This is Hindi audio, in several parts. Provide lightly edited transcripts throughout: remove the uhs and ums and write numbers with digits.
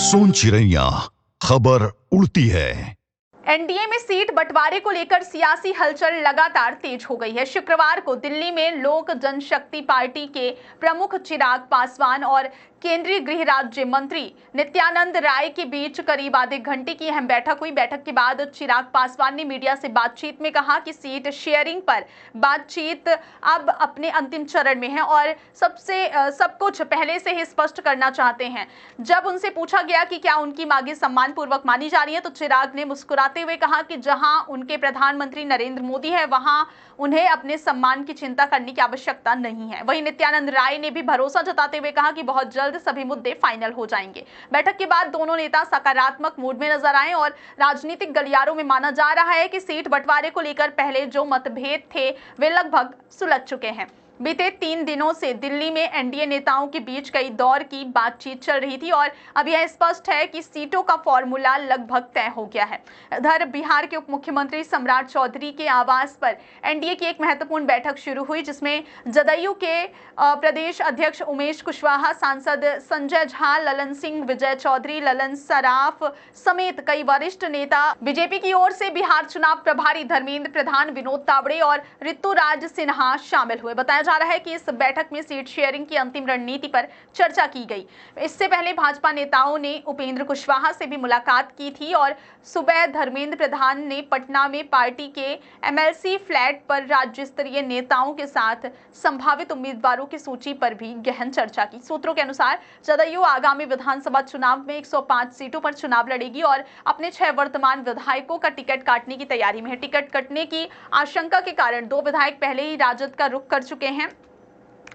सोन चिड़ैया खबर उड़ती है। एनडीए में सीट बंटवारे को लेकर सियासी हलचल लगातार तेज हो गई है। शुक्रवार को दिल्ली में लोक जनशक्ति पार्टी के प्रमुख चिराग पासवान और केंद्रीय गृह राज्य मंत्री नित्यानंद राय के बीच करीब आधे घंटे की अहम बैठक हुई। बैठक के बाद चिराग पासवान ने मीडिया से बातचीत में कहा कि सीट शेयरिंग पर बातचीत अब अपने अंतिम चरण में है और सब कुछ पहले से ही स्पष्ट करना चाहते हैं। जब उनसे पूछा गया कि क्या उनकी मांगे सम्मानपूर्वक मानी जा रही है, तो चिराग ने मुस्कुराते हुए कहा कि जहां उनके प्रधानमंत्री नरेंद्र मोदी है, वहां उन्हें अपने सम्मान की चिंता करने की आवश्यकता नहीं है। वहीं नित्यानंद राय ने भी भरोसा जताते हुए कहा कि बहुत जल्द सभी मुद्दे फाइनल हो जाएंगे। बैठक के बाद दोनों नेता सकारात्मक मूड में नजर आए और राजनीतिक गलियारों में माना जा रहा है कि सीट बंटवारे को लेकर पहले जो मतभेद थे वे लगभग सुलझ चुके हैं। बीते 3 दिनों से दिल्ली में एनडीए नेताओं के बीच कई दौर की बातचीत चल रही थी और अब यह स्पष्ट है कि सीटों का फॉर्मूला लगभग तय हो गया है। इधर बिहार के उप मुख्यमंत्री सम्राट चौधरी के आवास पर एनडीए की एक महत्वपूर्ण बैठक शुरू हुई, जिसमें जदयू के प्रदेश अध्यक्ष उमेश कुशवाहा, सांसद संजय झा, ललन सिंह, विजय चौधरी, ललन सराफ समेत कई वरिष्ठ नेता, बीजेपी की ओर से बिहार चुनाव प्रभारी धर्मेंद्र प्रधान, विनोद तावड़े और ऋतुराज सिन्हा शामिल हुए। बताया जा रहा है कि इस बैठक में सीट शेयरिंग की अंतिम रणनीति पर चर्चा की गई। इससे पहले भाजपा नेताओं ने उपेंद्र कुशवाहा से भी मुलाकात की थी और सुबह धर्मेंद्र प्रधान ने पटना में पार्टी के एमएलसी फ्लैट पर राज्य स्तरीय नेताओं के साथ संभावित उम्मीदवारों की सूची पर भी गहन चर्चा की। सूत्रों के अनुसार जदयू आगामी विधानसभा चुनाव में 105 सीटों पर चुनाव लड़ेगी और अपने 6 वर्तमान विधायकों का टिकट काटने की तैयारी में है। टिकट कटने की आशंका के कारण 2 विधायक पहले ही राजद का रुख कर चुके हैं।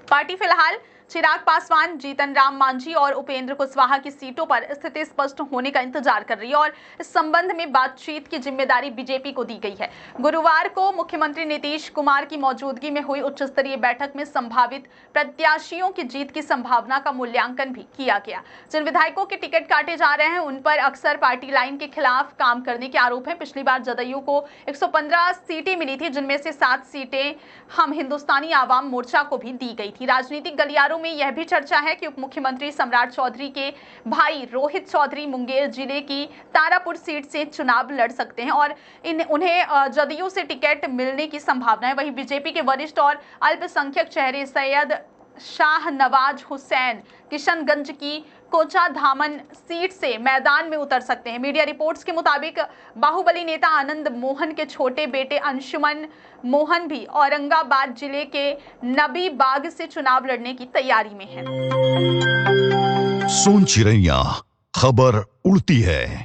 पार्टी फिलहाल चिराग पासवान, जीतन राम मांझी और उपेंद्र कुशवाहा की सीटों पर स्थिति स्पष्ट होने का इंतजार कर रही है और इस संबंध में बातचीत की जिम्मेदारी बीजेपी को दी गई है। गुरुवार को मुख्यमंत्री नीतीश कुमार की मौजूदगी में हुई उच्च स्तरीय बैठक में संभावित प्रत्याशियों की जीत की संभावना का मूल्यांकन भी किया गया। जिन विधायकों के टिकट काटे जा रहे हैं उन पर अक्सर पार्टी लाइन के खिलाफ काम करने के आरोप है। पिछली बार जदयू को 115 सीटें मिली थी, जिनमें से 7 सीटें हम हिंदुस्तानी आवाम मोर्चा को भी दी गई थी। राजनीतिक गलियारों में यह भी चर्चा है कि उप मुख्यमंत्री सम्राट चौधरी के भाई रोहित चौधरी मुंगेर जिले की तारापुर सीट से चुनाव लड़ सकते हैं और उन्हें जदयू से टिकट मिलने की संभावना है। वहीं बीजेपी के वरिष्ठ और अल्पसंख्यक चेहरे सैयद शाह नवाज हुसैन किशनगंज की कोचा धामन सीट से मैदान में उतर सकते हैं। मीडिया रिपोर्ट्स के मुताबिक बाहुबली नेता आनंद मोहन के छोटे बेटे अंशुमन मोहन भी औरंगाबाद जिले के नबी बाग से चुनाव लड़ने की तैयारी में हैं। सोन चिड़ैया खबर उड़ती है।